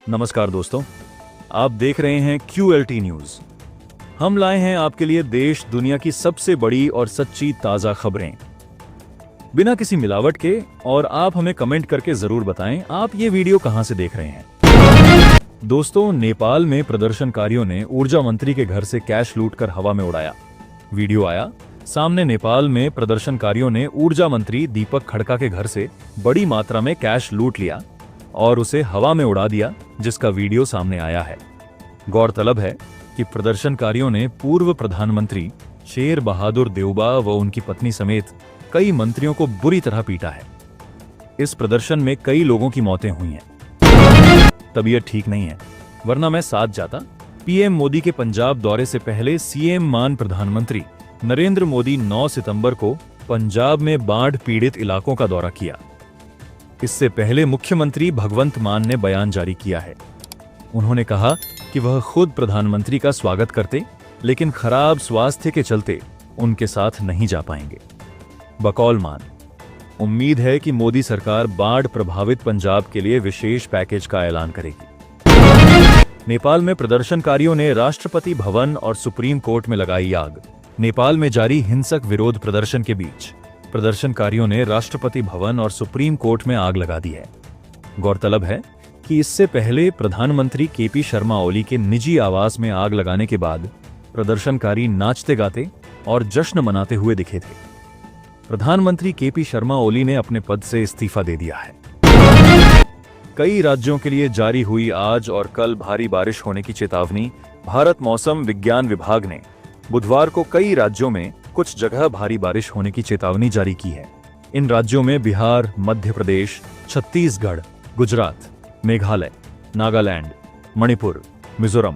नमस्कार दोस्तों, आप देख रहे हैं QLT न्यूज। हम लाए हैं आपके लिए देश दुनिया की सबसे बड़ी और सच्ची ताजा खबरें, बिना किसी मिलावट के। और आप हमें कमेंट करके जरूर बताएं आप ये वीडियो कहां से देख रहे हैं। दोस्तों, नेपाल में प्रदर्शनकारियों ने ऊर्जा मंत्री के घर से कैश लूटकर हवा में उड़ाया। वीडियो आया सामने, नेपाल में प्रदर्शनकारियों ने ऊर्जा मंत्री दीपक खड़का के घर से बड़ी मात्रा में कैश लूट लिया और उसे हवा में उड़ा दिया, जिसका वीडियो सामने आया है। गौरतलब है कि प्रदर्शनकारियों ने पूर्व प्रधानमंत्री शेर बहादुर देउबा व उनकी पत्नी समेत कई मंत्रियों को बुरी तरह पीटा है। इस प्रदर्शन में कई लोगों की मौतें हुई हैं। तबीयत ठीक नहीं है, वरना मैं साथ जाता। पीएम मोदी के पंजाब दौरे से पहले सीएम मान प्रधानमंत्री नरेंद्र मोदी 9 सितंबर को पंजाब में बाढ़ पीड़ित इलाकों का दौरा किया। इससे पहले मुख्यमंत्री भगवंत मान ने बयान जारी किया है। उन्होंने कहा कि वह खुद प्रधानमंत्री का स्वागत करते, लेकिन खराब स्वास्थ्य के चलते उनके साथ नहीं जा पाएंगे। बकौल मान, उम्मीद है कि मोदी सरकार बाढ़ प्रभावित पंजाब के लिए विशेष पैकेज का ऐलान करेगी। नेपाल में प्रदर्शनकारियों ने राष्ट्रपति भवन और सुप्रीम कोर्ट में लगाई आग। नेपाल में जारी हिंसक विरोध प्रदर्शन के बीच प्रदर्शनकारियों ने राष्ट्रपति भवन और सुप्रीम कोर्ट में आग लगा दी है। गौरतलब है कि इससे पहले प्रधानमंत्री केपी शर्मा ओली के निजी आवास में आग लगाने के बाद प्रदर्शनकारी नाचते गाते और जश्न मनाते हुए दिखे थे। प्रधानमंत्री केपी शर्मा ओली ने अपने पद से इस्तीफा दे दिया है। कई राज्यों के लिए जारी हुई आज और कल भारी बारिश होने की चेतावनी। भारत मौसम विज्ञान विभाग ने बुधवार को कई राज्यों में कुछ जगह भारी बारिश होने की चेतावनी जारी की है। इन राज्यों में बिहार, मध्य प्रदेश, छत्तीसगढ़, गुजरात, मेघालय, नागालैंड, मणिपुर, मिजोरम,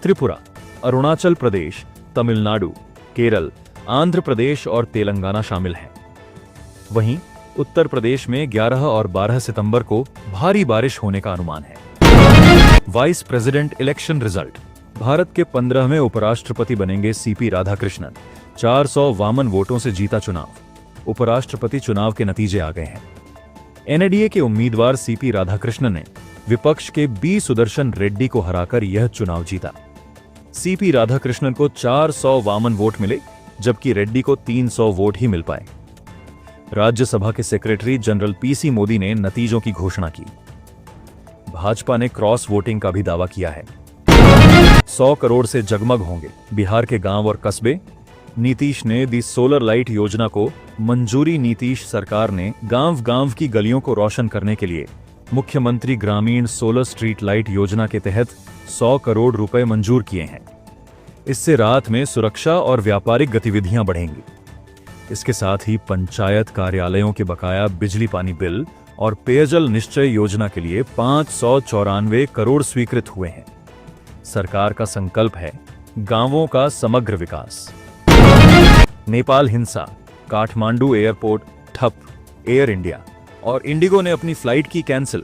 त्रिपुरा, अरुणाचल प्रदेश, तमिलनाडु, केरल, आंध्र प्रदेश और तेलंगाना शामिल हैं। वहीं उत्तर प्रदेश में 11 और 12 सितंबर को भारी बारिश होने का अनुमान है। Vice president election result. Bharat के 15वें उपराष्ट्रपति बनेंगे सीपी राधाकृष्णन। 452 वोटों से जीता चुनाव। उपराष्ट्रपति चुनाव के नतीजे आ गए हैं। एनडीए के उम्मीदवार सीपी राधाकृष्णन ने विपक्ष के बी सुदर्शन रेड्डी को हराकर यह चुनाव जीता। सीपी राधाकृष्णन को 452 वोट मिले, जबकि रेड्डी को 300 वोट ही मिल पाए। राज्यसभा के सेक्रेटरी जनरल पीसी मोदी ने नतीजों की घोषणा की। भाजपा ने क्रॉस वोटिंग का भी दावा किया है। 100 करोड़ से जगमग होंगे बिहार के गांव और कस्बे। नीतीश ने दी सोलर लाइट योजना को मंजूरी। नीतीश सरकार ने गांव-गांव की गलियों को रोशन करने के लिए मुख्यमंत्री ग्रामीण सोलर स्ट्रीट लाइट योजना के तहत 100 करोड़ रुपए मंजूर किए हैं। इससे रात में सुरक्षा और व्यापारिक गतिविधियां बढ़ेंगी। इसके साथ ही पंचायत कार्यालयों के बकाया बिजली पानी बिल और पेयजल निश्चय योजना के लिए 594 करोड़ स्वीकृत हुए हैं। सरकार का संकल्प है गांवों का समग्र विकास। नेपाल हिंसा। काठमांडू एयरपोर्ट ठप। एयर इंडिया और इंडिगो ने अपनी फ्लाइट की कैंसिल।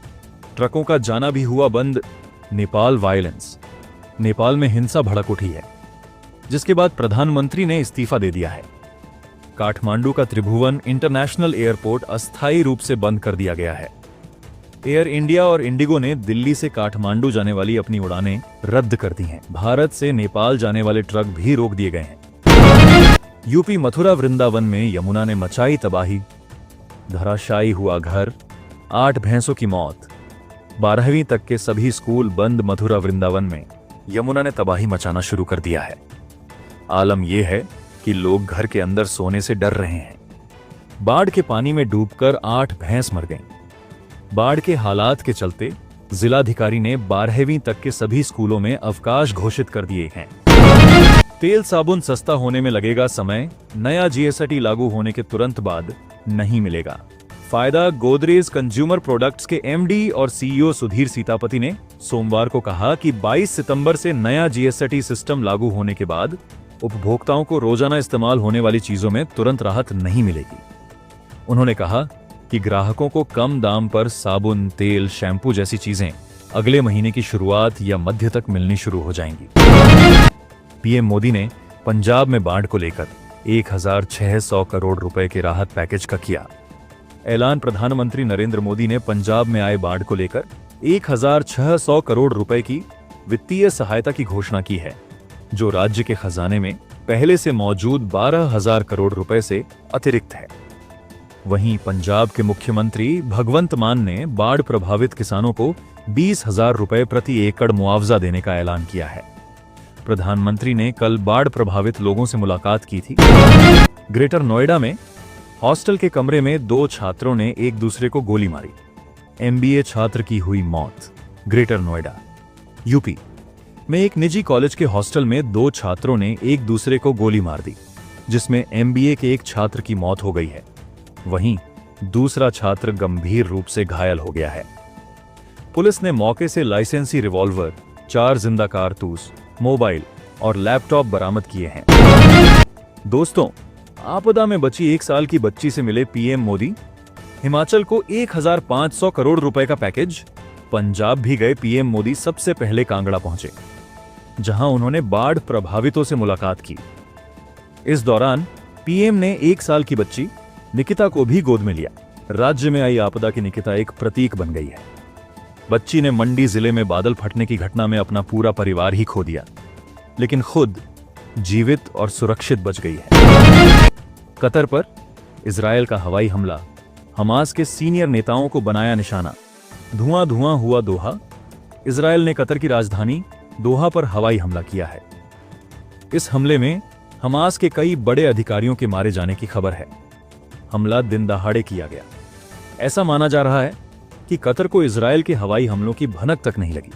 ट्रकों का जाना भी हुआ बंद। नेपाल वायलेंस। नेपाल में हिंसा भड़क उठी है, जिसके बाद प्रधानमंत्री ने इस्तीफा दे दिया है। काठमांडू का त्रिभुवन इंटरनेशनल एयरपोर्ट अस्थायी रूप से बंद कर दिया गया है। एयर इंडिया और इंडिगो ने दिल्ली से काठमांडू जाने वाली अपनी उड़ानें रद्द कर दी हैं। भारत से नेपाल जाने वाले ट्रक भी रोक दिए गए हैं। यूपी मथुरा वृंदावन में यमुना ने मचाई तबाही। धराशायी हुआ घर। 8 भैंसों की मौत। 12वीं तक के सभी स्कूल बंद। मथुरा वृंदावन में यमुना ने तबाही मचाना शुरू कर दिया है। आलम यह है कि लोग घर के अंदर सोने से डर रहे हैं। बाढ़ के पानी में डूबकर 8 भैंस मर गईं। बाढ़ के हालात के चलते जिलाधिकारी ने 12वीं तक के सभी स्कूलों में अवकाश घोषित कर दिए हैं। तेल साबुन सस्ता होने में लगेगा समय। नया जीएसटी लागू होने के तुरंत बाद नहीं मिलेगा फायदा। गोदरेज कंज्यूमर प्रोडक्ट्स के एमडी और सीईओ सुधीर सीतापति ने सोमवार को कहा कि 22 सितंबर से नया जीएसटी सिस्टम लागू होने के बाद उपभोक्ताओं को रोजाना इस्तेमाल होने वाली चीजों में तुरंत राहत नहीं मिलेगी। उन्होंने कहा कि ग्राहकों को कम दाम पर साबुन, तेल, शैम्पू जैसी चीजें अगले महीने की शुरुआत या मध्य तक मिलनी शुरू हो जाएंगी। पीएम मोदी ने पंजाब में बाढ़ को लेकर 1600 करोड़ रुपए के राहत पैकेज का किया ऐलान। प्रधानमंत्री नरेंद्र मोदी ने पंजाब में आए बाढ़ को लेकर 1600 करोड़ रुपए की वित्तीय सहायता की घोषणा की है, जो राज्य के खजाने में पहले से मौजूद 12,000 करोड़ रुपए से अतिरिक्त है। वहीं पंजाब के मुख्यमंत्री भगवंत मान ने बाढ़ प्रभावित किसानों को 20,000 रुपए प्रति एकड़ मुआवजा देने का ऐलान किया है। प्रधानमंत्री ने कल बाढ़ प्रभावित लोगों से मुलाकात की थी। ग्रेटर नोएडा में हॉस्टल के कमरे में 2 छात्रों ने एक दूसरे को गोली मारी। MBA छात्र की हुई मौत। ग्रेटर नोएडा, यूपी में एक निजी कॉलेज के हॉस्टल में 2 छात्रों ने एक दूसरे को गोली मार दी, जिसमें MBA के एक छात्र की मौत हो गई है। वहीं दूसरा छात्र गंभीर रूप से घायल हो गया है। पुलिस ने मौके से लाइसेंसी रिवॉल्वर, 4 जिंदा कारतूस, मोबाइल और लैपटॉप बरामद किए हैं। दोस्तों, आपदा में बची 1 साल की बच्ची से मिले PM मोदी। हिमाचल को 1,500 करोड़ रुपए का पैकेज। पंजाब भी गए PM मोदी सबसे पहले कांगड़ा पहुंचे, जहां उन्होंने बाढ़ प्रभावितों से मुलाकात की। इस दौरान PM ने 1 साल की बच्ची निकिता को भी गोद में लिया। राज्य में आई आपदा की निकिता एक प्रतीक बन गई है। बच्ची ने मंडी जिले में बादल फटने की घटना में अपना पूरा परिवार ही खो दिया, लेकिन खुद जीवित और सुरक्षित बच गई है। कतर पर इजरायल का हवाई हमला, हमास के सीनियर नेताओं को बनाया निशाना। धुआं धुआं हुआ दोहा। इजरायल ने कतर की राजधानी दोहा पर हवाई हमला किया है। इस हमले में हमास के कई बड़े अधिकारियों के मारे जाने की खबर है। हमला दिन दहाड़े किया गया। ऐसा माना जा रहा है कि कतर को इजरायल के हवाई हमलों की भनक तक नहीं लगी।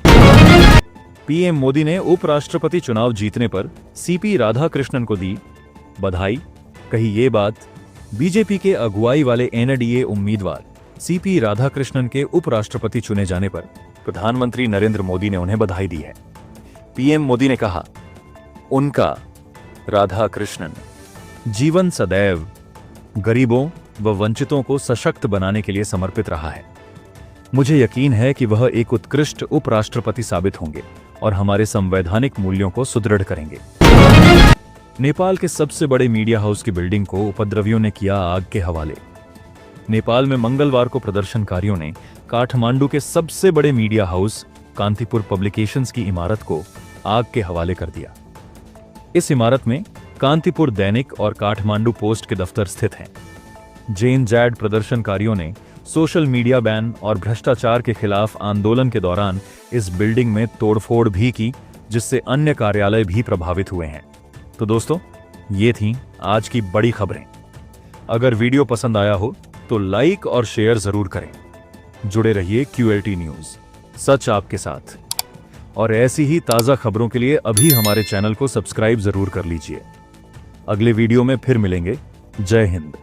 PM मोदी ने उपराष्ट्रपति चुनाव जीतने पर CP राधाकृष्णन को दी बधाई। कही ये बात, बीजेपी के अगुवाई वाले NDA उम्मीदवार CP राधाकृष्णन के उपराष्ट्रपति चुने जाने पर प्रधानमंत्री नरेंद्र मोदी ने उन्हें बधाई दी है। PM मोदी ने कहा, उनका राधाकृष्णन जीवन सदैव गरीबों व वंचितों को सशक्त बनाने के लिए समर्पित रहा है। मुझे यकीन है कि वह एक उत्कृष्ट उपराष्ट्रपति साबित होंगे और हमारे संवैधानिक मूल्यों को सुदृढ़ करेंगे। नेपाल के सबसे बड़े मीडिया हाउस की बिल्डिंग को उपद्रवियों ने किया आग के हवाले। नेपाल में मंगलवार को प्रदर्शनकारियों ने काठमांडू के सबसे बड़े मीडिया हाउस कांतिपुर पब्लिकेशंस की इमारत को आग के हवाले कर दिया। इस इमारत में कांतिपुर दैनिक और काठमांडू पोस्ट के दफ्तर स्थित हैं। जेन जैड प्रदर्शनकारियों ने सोशल मीडिया बैन और भ्रष्टाचार के खिलाफ आंदोलन के दौरान इस बिल्डिंग में तोड़फोड़ भी की, जिससे अन्य कार्यालय भी प्रभावित हुए हैं। तो दोस्तों, ये थीं आज की बड़ी खबरें। अगर वीडियो पसंद आया हो तो लाइक और शेयर जरूर करें। जुड़े रहिए QLT न्यूज, सच आपके साथ। और ऐसी ही ताजा खबरों के लिए अभी हमारे चैनल को सब्सक्राइब जरूर कर लीजिए। अगले वीडियो में फिर मिलेंगे। जय हिंद।